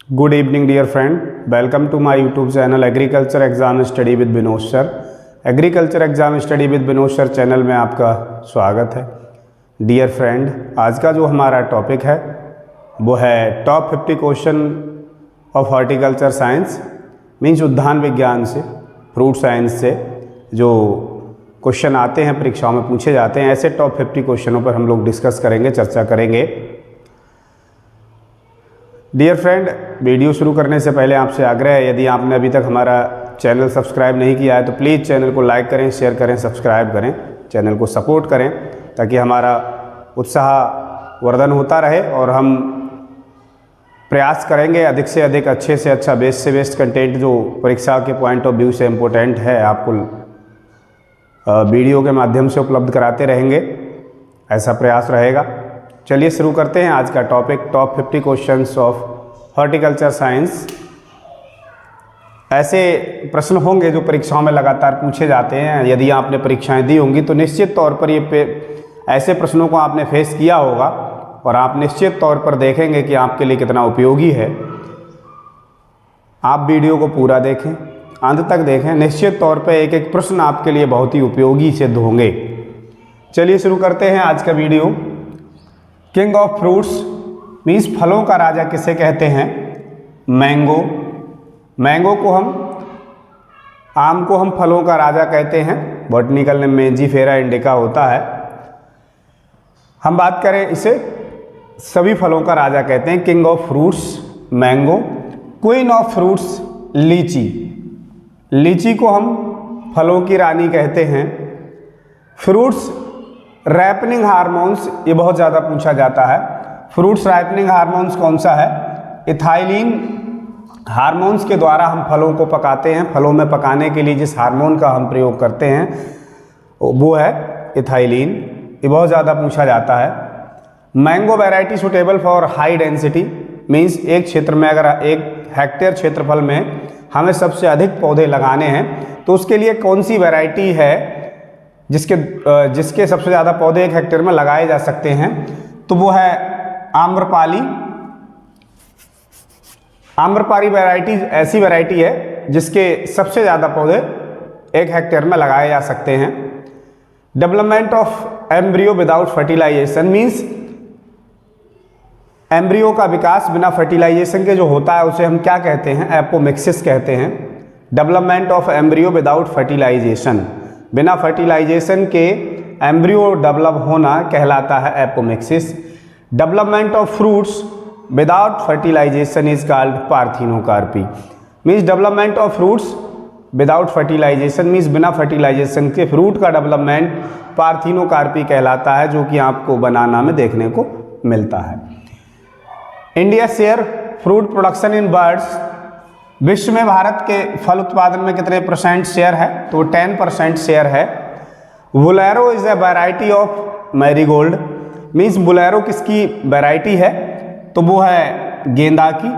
Good evening dear friend, welcome to my YouTube channel Agriculture Exam Study with Vinod sir. Agriculture exam study with Vinod sir channel में आपका स्वागत है। Dear friend, आज का जो हमारा टॉपिक है वो है top 50 question of horticulture science, means उद्यान विज्ञान से, फ्रूट साइंस से जो क्वेश्चन आते हैं परीक्षाओं में पूछे जाते हैं, ऐसे टॉप 50 क्वेश्चनों पर हम लोग डिस्कस करेंगे, चर्चा करेंगे। डियर फ्रेंड, वीडियो शुरू करने से पहले आपसे आग्रह है, यदि आपने अभी तक हमारा चैनल सब्सक्राइब नहीं किया है तो प्लीज़ चैनल को लाइक करें, शेयर करें, सब्सक्राइब करें, चैनल को सपोर्ट करें ताकि हमारा उत्साह वर्धन होता रहे और हम प्रयास करेंगे अधिक से अधिक, अच्छे से अच्छा, बेस्ट से बेस्ट कंटेंट जो परीक्षा के पॉइंट ऑफ व्यू से इम्पोर्टेंट है आपको वीडियो के माध्यम से उपलब्ध कराते रहेंगे, ऐसा प्रयास रहेगा। चलिए शुरू करते हैं आज का topic, top 50 questions of horticulture science. ऐसे प्रश्न होंगे जो परीक्षाओं में लगातार पूछे जाते हैं। यदि आपने परीक्षाएं दी होंगी तो निश्चित तौर पर ऐसे प्रश्नों को आपने फेस किया होगा और आप निश्चित तौर पर देखेंगे कि आपके लिए कितना उपयोगी है। आप वीडियो को पूरा देखें, अंत तक देखें, निश्चित तौर पर एक एक प्रश्न आपके लिए बहुत ही उपयोगी सिद्ध होंगे। चलिए शुरू करते हैं आज का video. King of fruits means फलों का राजा किसे कहते हैं? मैंगो। मैंगो को आम को हम फलों का राजा कहते हैं। बॉटनिकल नेम मेंजीफेरा इंडिका होता है। हम बात करें इसे, सभी फलों का राजा कहते हैं। King of fruits mango, queen of fruits लीची। लीची को हम फलों की रानी कहते हैं। फ्रूट्स रैपनिंग हार्मोन्स, ये बहुत ज़्यादा पूछा जाता है। फ्रूट्स रैपनिंग हार्मोन्स कौन सा है? इथाइलिन हार्मोन्स के द्वारा हम फलों को पकाते हैं। फलों में पकाने के लिए जिस हार्मोन का हम प्रयोग करते हैं वो है इथाइलिन। ये बहुत ज़्यादा पूछा जाता है। Mango variety suitable for high density means एक क्षेत्र में, अगर 1 हेक्टेयर क्षेत्रफल में हमें सबसे अधिक पौधे लगाने हैं तो उसके लिए कौन सी वैरायटी है जिसके सबसे ज़्यादा पौधे 1 हेक्टेयर में लगाए जा सकते हैं? तो वो है आम्रपाली। आम्रपाली वैरायटी ऐसी वैरायटी है जिसके सबसे ज़्यादा पौधे 1 हेक्टेयर में लगाए जा सकते हैं। Development of embryo without fertilisation means embryo का विकास बिना फर्टिलाइजेशन के जो होता है उसे हम क्या कहते हैं? एपोमिक्सिस कहते हैं। Development of embryo without fertilisation, बिना फर्टिलाइजेशन के एम्ब्रियो डेवलप होना कहलाता है apomixis. Development of fruits without fertilisation is called parthenocarpy means development of fruits without fertilisation means बिना फर्टिलाइजेशन के फ्रूट का डेवलपमेंट पार्थिनोकार्पी कहलाता है, जो कि आपको बनाना में देखने को मिलता है। India share fruit production in birds, विश्व में भारत के फल उत्पादन में कितने % शेयर है? तो 10% शेयर है। Bolero is a variety of marigold means Bolero किसकी वैरायटी है? तो वो है गेंदा की।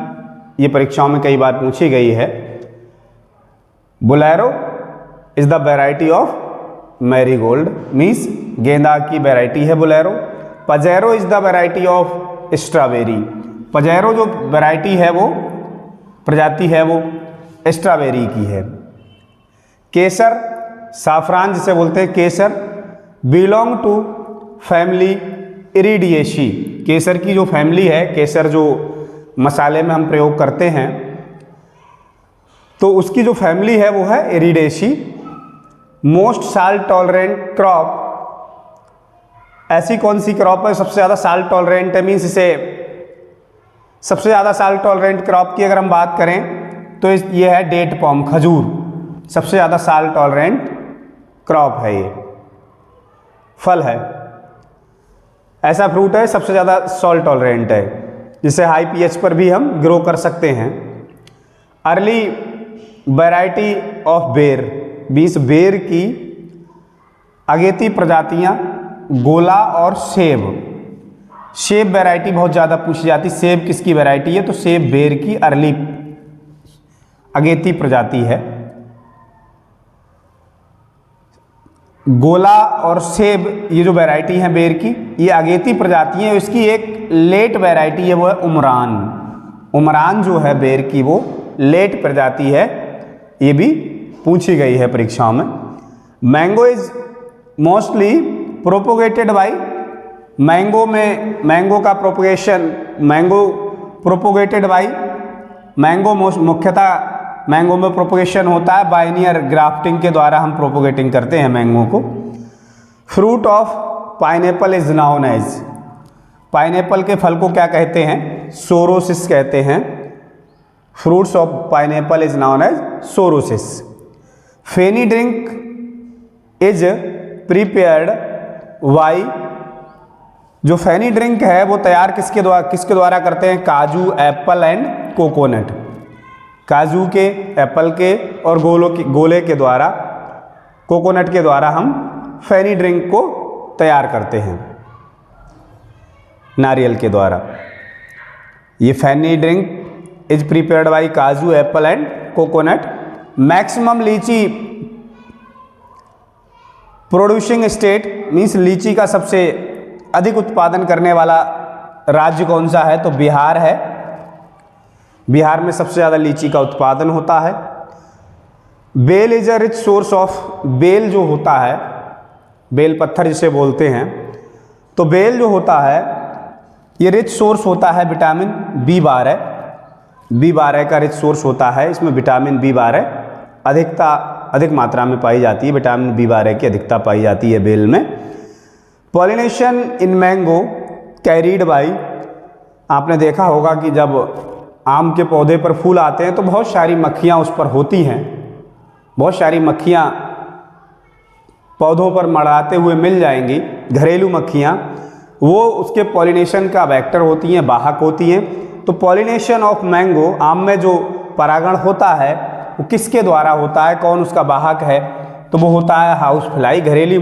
ये परीक्षाओं में कई बार पूछी गई है। Bolero is the variety of marigold means गेंदा की वैरायटी है Bolero. Pajero is the variety of strawberry. Pajero जो वैरायटी है, वो प्रजाति है, वो स्ट्रॉबेरी की है। केसर, साफरान जिसे बोलते हैं केसर, बिलोंग टू फैमिली इरिडिएशी। केसर की जो फैमिली है, केसर जो मसाले में हम प्रयोग करते हैं तो उसकी जो फैमिली है वो है इरिडेशी। मोस्ट साल्ट टॉलरेंट क्रॉप, ऐसी कौन सी क्रॉप है सबसे ज़्यादा साल्ट टॉलरेंट है? मीन्स इसे सबसे ज़्यादा साल्ट टॉलरेंट क्रॉप की अगर हम बात करें तो ये है डेट पॉम, खजूर। सबसे ज़्यादा साल्ट टॉलरेंट क्रॉप है, ये फल है, ऐसा फ्रूट है सबसे ज़्यादा सॉल्ट टॉलरेंट है, जिसे हाई pH पर भी हम ग्रो कर सकते हैं। अर्ली वैरायटी ऑफ बेर मीन्स बेर की अगेती प्रजातियाँ गोला और सेब। सेब वैरायटी बहुत ज़्यादा पूछी जाती। सेब किसकी वैरायटी है? तो सेब बेर की अर्ली अगेती प्रजाति है। गोला और सेब ये जो वैरायटी है बेर की, ये अगेती प्रजाति है। इसकी एक लेट वैरायटी है, वो है उमरान। उमरान जो है बेर की वो लेट प्रजाति है, ये भी पूछी गई है परीक्षाओं में। Mango is mostly propagated by, mango का propagation, mango propagated by, mango मुख्यतः मैंगो में प्रोपोगेशन होता है बाइनियर ग्राफ्टिंग के द्वारा, हम प्रोपोगेटिंग करते हैं मैंगो को। Fruit of pineapple is known as, pineapple के फल को क्या कहते हैं? सोरोसिस कहते हैं। Fruits of pineapple is known as sorosis. Feni drink is prepared by, जो फेनी ड्रिंक है वो तैयार किसके द्वारा करते हैं? काजू, एप्पल एंड कोकोनट, काजू के, एप्पल के और गोले के द्वारा, कोकोनट के द्वारा हम फेनी ड्रिंक को तैयार करते हैं, नारियल के द्वारा। ये फेनी ड्रिंक इज प्रिपेयर्ड बाई काजू, एप्पल एंड कोकोनट। मैक्सिमम लीची प्रोड्यूसिंग स्टेट मीन्स लीची का सबसे अधिक उत्पादन करने वाला राज्य कौन सा है? तो बिहार है। बिहार में सबसे ज़्यादा लीची का उत्पादन होता है। Bael is a rich source of, बेल जो होता है, बेल पत्थर जिसे बोलते हैं, तो बेल जो होता है ये रिच सोर्स होता है विटामिन B12, B12 का रिच सोर्स होता है। इसमें विटामिन B12 अधिक मात्रा में पाई जाती है, विटामिन B12 की अधिकता पाई जाती है बेल में। Pollination in mango carried by, आपने देखा होगा कि जब आम के पौधे पर फूल आते हैं तो बहुत सारी मक्खियाँ उस पर होती हैं, बहुत सारी मक्खियाँ पौधों पर मड़ाते हुए मिल जाएंगी, घरेलू मक्खियाँ, वो उसके पॉलिनेशन का वेक्टर होती हैं, वाहक होती हैं। तो पॉलिनेशन ऑफ मैंगो, आम में जो परागण होता है वो किसके द्वारा होता है? कौन उसका वाहक है? तो वो होता है हाउस फ्लाई, घरेलू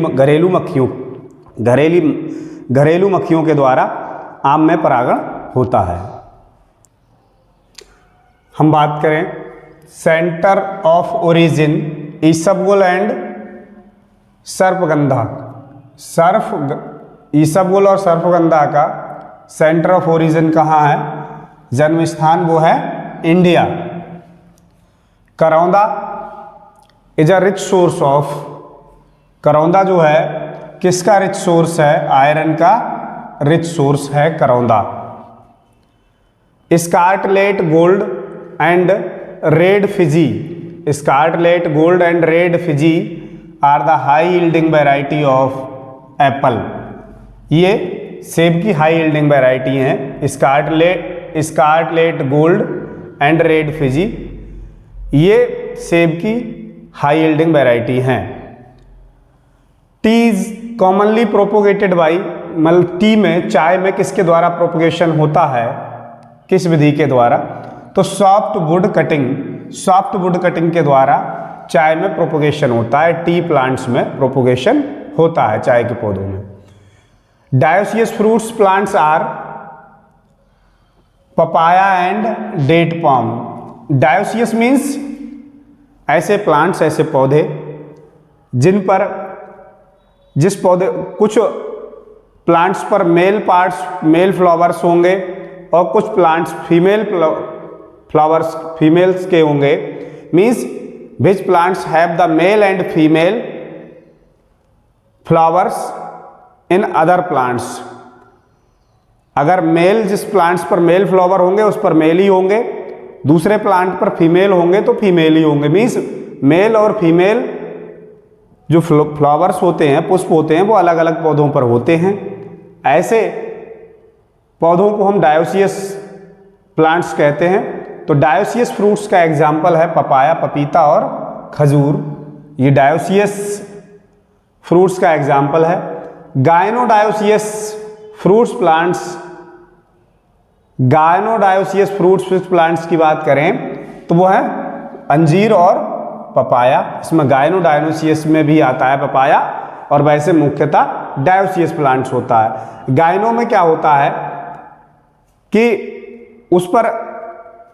मक्खियों के द्वारा आम में परागण होता है। हम बात करें सेंटर ऑफ ओरिजिन ईसबगुल एंड सर्पगंधा। ईसबगुल और सर्पगंधा का सेंटर ऑफ ओरिजिन कहाँ है? जन्म स्थान वो है India. Karonda is a rich source of, करौंदा जो है किसका रिच सोर्स है? आयरन का रिच सोर्स है करौंदा। Scarlet Gold and Red Fuji, Scarlet Gold and Red Fuji are the high yielding variety of apple. ये सेब की हाई यील्डिंग वैरायटी हैं, Scarlet Gold and Red Fuji, ये सेब की हाई यील्डिंग वैरायटी हैं। Tea is commonly propagated by, मतलब tea में, चाय में किसके द्वारा प्रोपोगेशन होता है? किस विधि के द्वारा? तो सॉफ्ट वुड कटिंग के द्वारा चाय में प्रोपोगेशन होता है, टी प्लांट्स में प्रोपोगेशन होता है चाय के पौधों में। Dioecious fruits plants are papaya and date palm. Dioecious means ऐसे प्लांट्स, ऐसे पौधे जिस पौधे, कुछ प्लांट्स पर मेल फ्लावर्स होंगे और कुछ प्लांट्स फीमेल्स के होंगे। Means which plants have the male and female flowers in other plants. अगर मेल, जिस प्लांट्स पर मेल फ्लावर होंगे उस पर मेल ही होंगे, दूसरे प्लांट पर फीमेल होंगे तो फीमेल ही होंगे। मीन्स मेल और फीमेल जो फ्लावर्स होते हैं, पुष्प होते हैं, वो अलग अलग पौधों पर होते हैं। ऐसे पौधों को हम डायोसियस प्लांट्स कहते हैं। तो डायोसियस फ्रूट्स का एग्जाम्पल है पपाया, पपीता और खजूर, ये डायोसियस फ्रूट्स का एग्जाम्पल है। गायनोडायोसियस फ्रूट्स प्लांट्स की बात करें तो वो है अंजीर और पपाया। इसमें गायनोडायोसियस में भी आता है पपाया, और वैसे मुख्यतः डायोसियस प्लांट्स होता है। गायनो में क्या होता है कि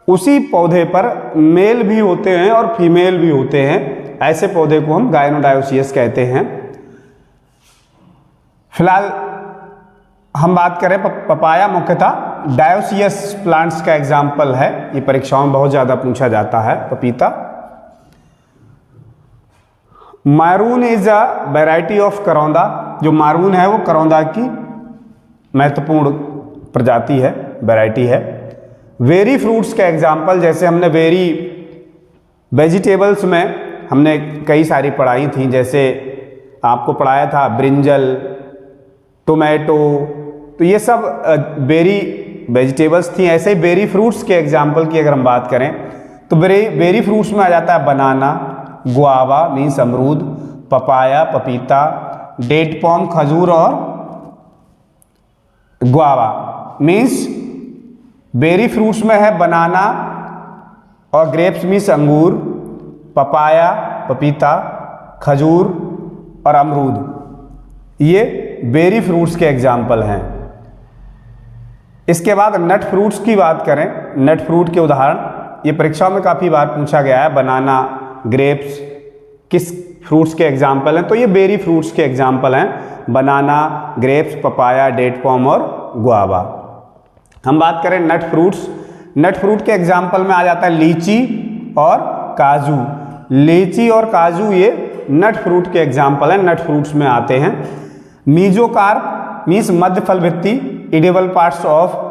उसी पौधे पर मेल भी होते हैं और फीमेल भी होते हैं, ऐसे पौधे को हम गायनोडायोसियस कहते हैं। फिलहाल हम बात करें पपाया, मुख्यतः डायोसियस प्लांट्स का एग्जाम्पल है, ये परीक्षाओं में बहुत ज़्यादा पूछा जाता है पपीता। मारून इज अ वैरायटी ऑफ करौंदा, जो मारून है वो करौंदा की महत्वपूर्ण प्रजाति है, वैरायटी है। वेरी फ्रूट्स का एग्जाम्पल, जैसे हमने वेरी वेजिटेबल्स में हमने कई सारी पढ़ाई थी, जैसे आपको पढ़ाया था ब्रिंजल, टोमेटो, तो ये सब बेरी वेजिटेबल्स थी। ऐसे ही बेरी फ्रूट्स के एग्जाम्पल की अगर हम बात करें तो बेरी फ्रूट्स में आ जाता है बनाना, गुआवा मीन्स अमरूद, पपाया पपीता, डेट पॉम खजूर और गुआवा मीन्स बेरी फ्रूट्स में है बनाना और ग्रेप्स मीन्स अंगूर, पपाया पपीता, खजूर और अमरूद, ये बेरी फ्रूट्स के एग्जाम्पल हैं। इसके बाद नट फ्रूट्स की बात करें, नट फ्रूट के उदाहरण, ये परीक्षाओं में काफ़ी बार पूछा गया है। बनाना, ग्रेप्स किस फ्रूट्स के एग्जाम्पल हैं, तो ये बेरी फ्रूट्स के एग्जाम्पल हैं, बनाना, ग्रेप्स, पपाया, डेट पॉम और गुआवा। हम बात करें नट फ्रूट्स, नट फ्रूट के एग्जाम्पल में आ जाता है लीची और काजू। लीची और काजू ये नट फ्रूट के एग्जाम्पल हैं, नट फ्रूट्स में आते हैं। मीजोकार्प मीन्स मध्य फल भित्ति, इडेबल पार्ट्स ऑफ,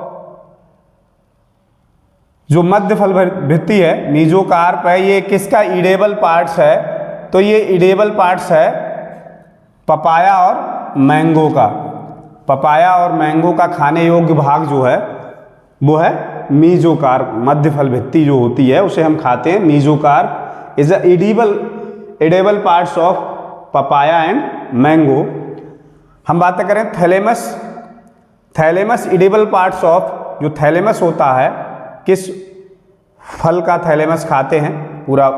जो मध्य फल भित्ति है मीजोकार्प है, ये किसका इडेबल पार्ट्स है, तो ये इडेबल पार्ट्स है पपाया और मैंगो का। पपाया और मैंगो का खाने योग्य भाग जो है वो है मीजोकार्प, मध्य फल भित्ति जो होती है उसे हम खाते हैं। Mesocarp is a edible parts of papaya and mango. हम बात करें thalamus, thalamus edible parts of, जो थैलेमस होता है किस फल का थैलेमस खाते हैं, पूरा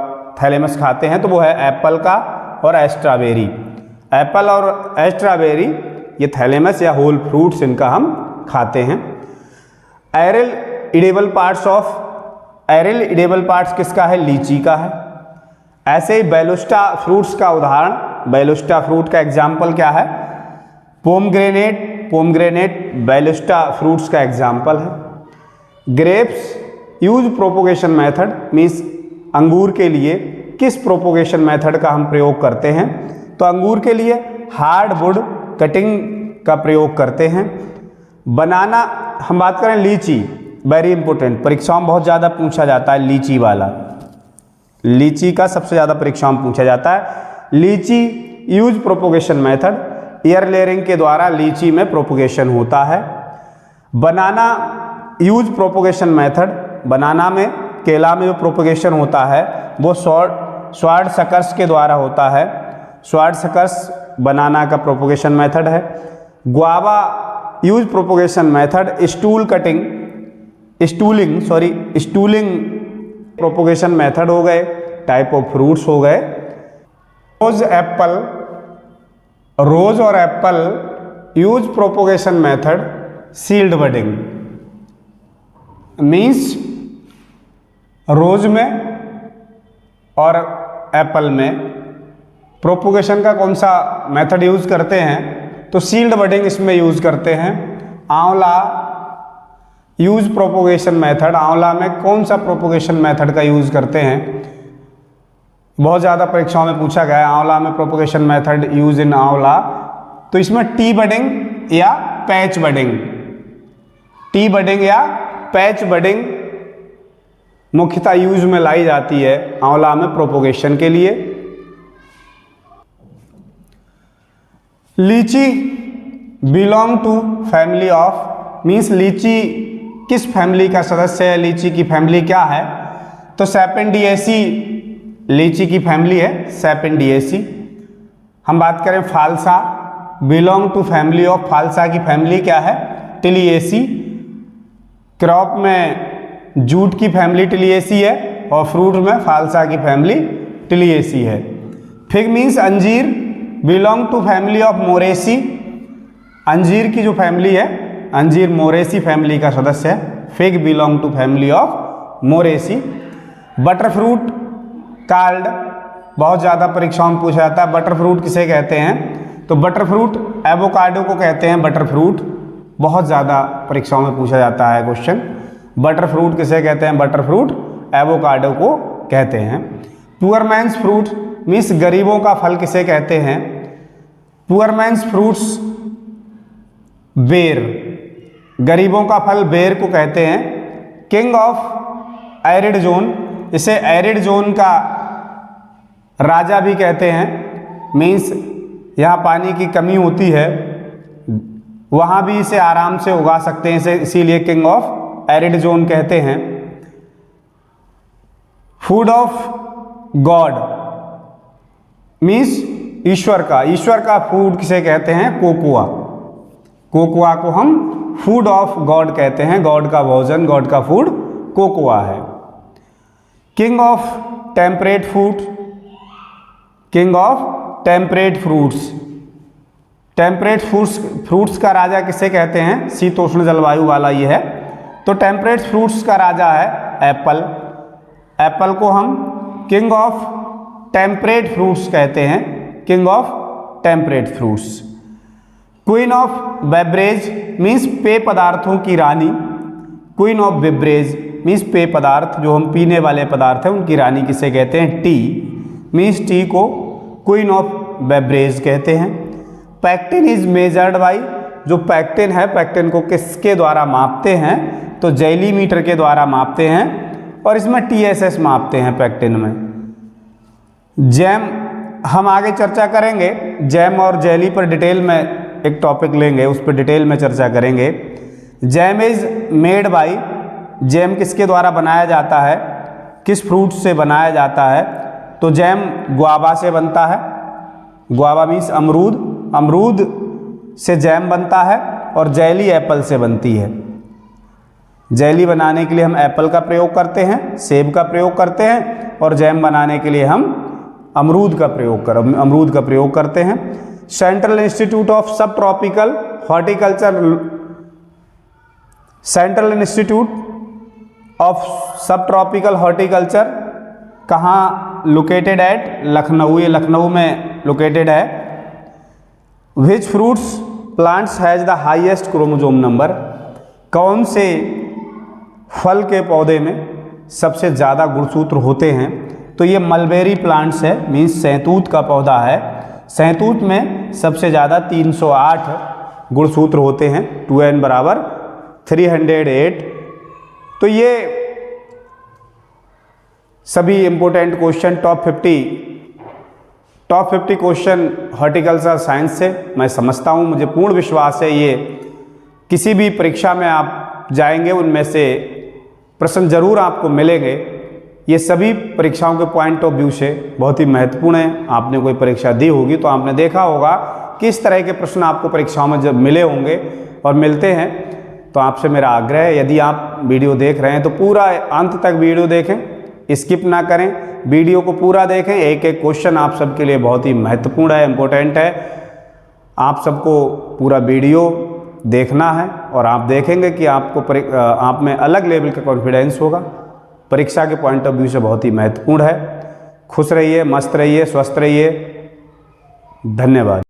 थैलेमस खाते हैं, तो वो है एप्पल का और स्ट्रॉबेरी। एप्पल और स्ट्रॉबेरी ये थैलेमस या होल फ्रूट्स इनका हम खाते हैं। Aerial edible parts of, aerial edible parts किसका है, लीची का है। ऐसे ही बेलुस्टा फ्रूट्स का उदाहरण, बेलुस्टा फ्रूट का एग्जाम्पल क्या है, पोमग्रेनेट, पोमग्रेनेट बेलुस्टा फ्रूट्स का एग्जाम्पल है। Grapes use propagation method means अंगूर के लिए किस प्रोपोगेशन मेथड का हम प्रयोग करते हैं, तो अंगूर के लिए हार्डवुड कटिंग का प्रयोग करते हैं। बनाना, हम बात करें लीची, वेरी इंपॉर्टेंट, परीक्षाओं में बहुत ज़्यादा पूछा जाता है लीची वाला, लीची का सबसे ज़्यादा परीक्षाओं में पूछा जाता है। लीची use propagation method, air layering के द्वारा लीची में प्रोपोगेशन होता है। बनाना यूज प्रोपोगेशन मेथड, बनाना में, केला में जो प्रोपोगेशन होता है वो स्वार्ड सकर्स के द्वारा होता है। स्वार्ड सकर्स बनाना का प्रोपोगेशन मेथड है। Guava use propagation method stool cutting, stooling propagation method हो गए, टाइप ऑफ फ्रूट्स हो गए। रोज और apple use propagation method shield budding, means rose में और एप्पल में प्रोपोगेशन का कौन सा मेथड यूज करते हैं, तो सील्ड बडिंग इसमें यूज करते हैं। आंवला यूज प्रोपोगेशन मेथड, आंवला में कौन सा प्रोपोगेशन मेथड का यूज करते हैं, बहुत ज़्यादा परीक्षाओं में पूछा गया है आंवला में प्रोपोगेशन मेथड यूज इन आंवला, तो इसमें टी बडिंग या पैच बडिंग, टी बडिंग या पैच बडिंग मुख्यतः यूज में लाई जाती है आंवला में प्रोपोगेशन के लिए। Litchi belong to family of, means litchi किस फैमिली का सदस्य है, लीची की फैमिली क्या है, तो सैपेंडिएसी लीची की फैमिली है, सैपेंडिएसी। हम बात करें phalsa, belong to family of, फालसा की फैमिली क्या है, टिलिएसी। क्रॉप में जूट की फैमिली टिलिएसी है और फ्रूट में फालसा की फैमिली टिलिएसी है। फिग मीन्स अंजीर, belong to family of Moraceae, अंजीर की जो फैमिली है, अंजीर मोरेसी फैमिली का सदस्य है। Fig belong to family of Moraceae. Butter fruit card, बहुत ज़्यादा परीक्षाओं में पूछा जाता है, बटर फ्रूट किसे कहते हैं, तो बटर फ्रूट एवोकाडो को कहते हैं बटर फ्रूट, बहुत ज़्यादा परीक्षाओं में पूछा जाता है क्वेश्चन। बटर फ्रूट किसे कहते हैं? बटर फ्रूट एवोकाडो को कहते हैं। पुअर मैन्स फ्रूट मीन्स गरीबों का फल किसे कहते हैं? पुअर मैन्स फ्रूट्स बेर, गरीबों का फल बेर को कहते हैं। किंग ऑफ एरिड जोन, इसे एरिड जोन का राजा भी कहते हैं। मीन्स यहाँ पानी की कमी होती है, वहाँ भी इसे आराम से उगा सकते हैं, इसे इसीलिए किंग ऑफ एरिड जोन कहते हैं। फूड ऑफ गॉड मीन्स ईश्वर का फूड किसे कहते हैं? कोकोआ। कोकोआ को हम फूड ऑफ गॉड कहते हैं, गॉड का भोजन, गॉड का फूड कोकोआ है। King of temperate fruit, king of temperate fruits, temperate fruits का राजा किसे कहते हैं? शीतोष्ण जलवायु वाला ये है। तो टेम्परेट फ्रूट्स का राजा है एप्पल, एप्पल को हम किंग ऑफ टेम्परेट फ्रूट्स कहते हैं, king of temperate fruits. Queen of beverage means पेय पदार्थों की रानी, क्वीन ऑफ बेवरेज मीन्स पेय पदार्थ, जो हम पीने वाले पदार्थ हैं उनकी रानी किसे कहते हैं? टी, मीन्स टी को क्वीन ऑफ बेवरेज कहते हैं। पैक्टिन इज मेजर्ड बाई, जो पैक्टिन है, पैक्टिन को किसके द्वारा मापते हैं? तो जेलीमीटर के द्वारा मापते हैं, और इसमें TSS मापते हैं पैक्टिन में। जैम हम आगे चर्चा करेंगे, जैम और जेली पर डिटेल में एक टॉपिक लेंगे, उस पर डिटेल में चर्चा करेंगे। Jam is made by, jam किसके द्वारा बनाया जाता है? किस फ्रूट से बनाया जाता है? तो जैम गुआवा से बनता है, गुआवा मीन्स अमरूद, अमरूद से जैम बनता है। और जेली एप्पल से बनती है। जेली बनाने के लिए हम एप्पल का प्रयोग करते हैं, सेब का प्रयोग करते हैं, और जैम बनाने के लिए हम अमरूद का प्रयोग करते हैं। Central Institute of Subtropical Horticulture, Central Institute of Subtropical Horticulture कहाँ लोकेटेड एट? लखनऊ, ये लखनऊ में लोकेटेड है। Which fruits plants has the highest chromosome number, कौन से फल के पौधे में सबसे ज़्यादा गुणसूत्र होते हैं? तो ये मलबेरी प्लांट्स है, मीन्स सहतूत का पौधा है। सहतूत में सबसे ज़्यादा 308 गुणसूत्र होते हैं, 2n बराबर 308। तो ये सभी important question top 50 question horticulture science से मैं समझता हूँ। मुझे पूर्ण विश्वास है ये किसी भी परीक्षा में आप जाएंगे उनमें से प्रश्न जरूर आपको मिलेंगे। ये सभी परीक्षाओं के पॉइंट ऑफ व्यू से बहुत ही महत्वपूर्ण है। आपने कोई परीक्षा दी होगी तो आपने देखा होगा किस तरह के प्रश्न आपको परीक्षाओं में जब मिले होंगे और मिलते हैं। तो आपसे मेरा आग्रह है, यदि आप वीडियो देख रहे हैं तो पूरा अंत तक वीडियो देखें, स्किप ना करें, वीडियो को पूरा देखें। एक एक क्वेश्चन आप सबके लिए बहुत ही महत्वपूर्ण है, इम्पोर्टेंट है। आप सबको पूरा वीडियो देखना है और आप देखेंगे कि आपको आप में अलग लेवल का कॉन्फिडेंस होगा। परीक्षा के पॉइंट ऑफ व्यू से बहुत ही महत्वपूर्ण है। खुश रहिए, मस्त रहिए, स्वस्थ रहिए। धन्यवाद।